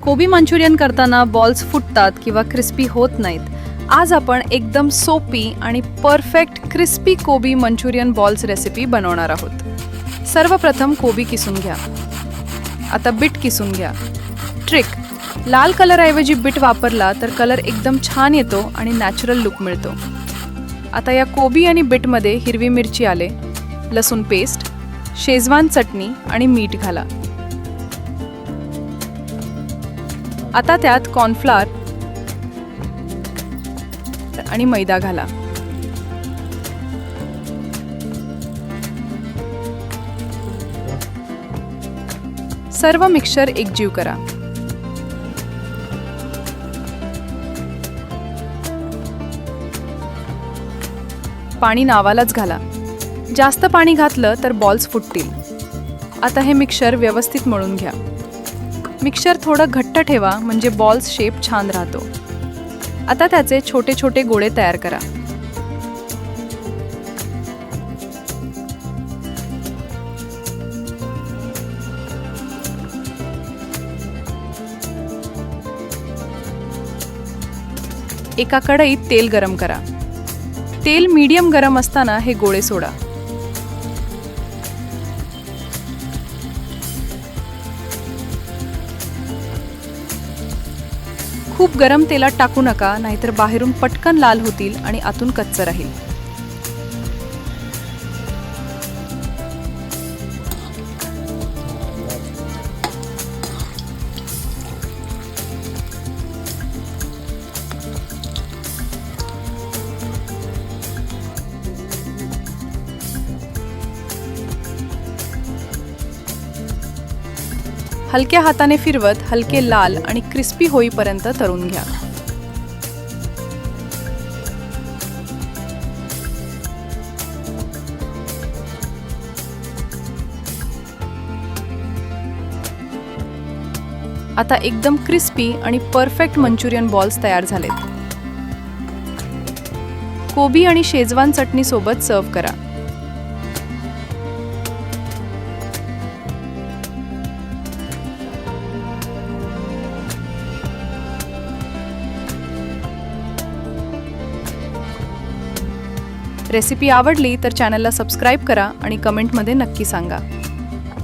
कोबी मंचुरियन करताना बॉल्स फुटतात किंवा क्रिस्पी होत नाहीत. आज आपण एकदम सोपी आणि परफेक्ट क्रिस्पी कोबी मंचुरियन बॉल्स रेसिपी बनवणार आहोत. सर्वप्रथम कोबी किसून घ्या. आता बीट किसून घ्या. ट्रिक: लाल कलरऐवजी बीट वापरला तर कलर एकदम छान येतो आणि नॅचरल लुक मिळतो. आता या कोबी आणि बीटमध्ये हिरवी मिरची आले, लसूण पेस्ट, शेजवान चटणी आणि मीठ घाला. आता त्यात कॉर्नफ्लोअर आणि मैदा घाला. सर्व मिक्सचर एकजीव करा. पाणी नावालाच घाला. जास्त पाणी घातलं तर बॉल्स फुटतील. आता हे मिक्सचर व्यवस्थित मळून घ्या. मिक्सचर थोडं घट्ट ठेवा म्हणजे बॉल्स शेप छान राहतो. आता त्याचे छोटे छोटे गोळे तयार करा. एका कढईत तेल गरम करा. तेल मीडियम गरम असताना हे गोळे सोडा. खूप गरम तेलात टाकू नका, नाहीतर बाहेरून पटकन लाल होतील आणि आतून कच्चं राहील. हलक्या हाताने फिरवत हलके लाल आणि क्रिस्पी होईपर्यंत तळून घ्या. आता एकदम क्रिस्पी आणि परफेक्ट मंचुरियन बॉल्स तयार झालेत. कोबी आणि शेजवान चटणी सोबत सर्व्ह करा. रेसिपी आवडली तर चॅनलला सबस्क्राईब करा आणि कमेंटमध्ये नक्की सांगा.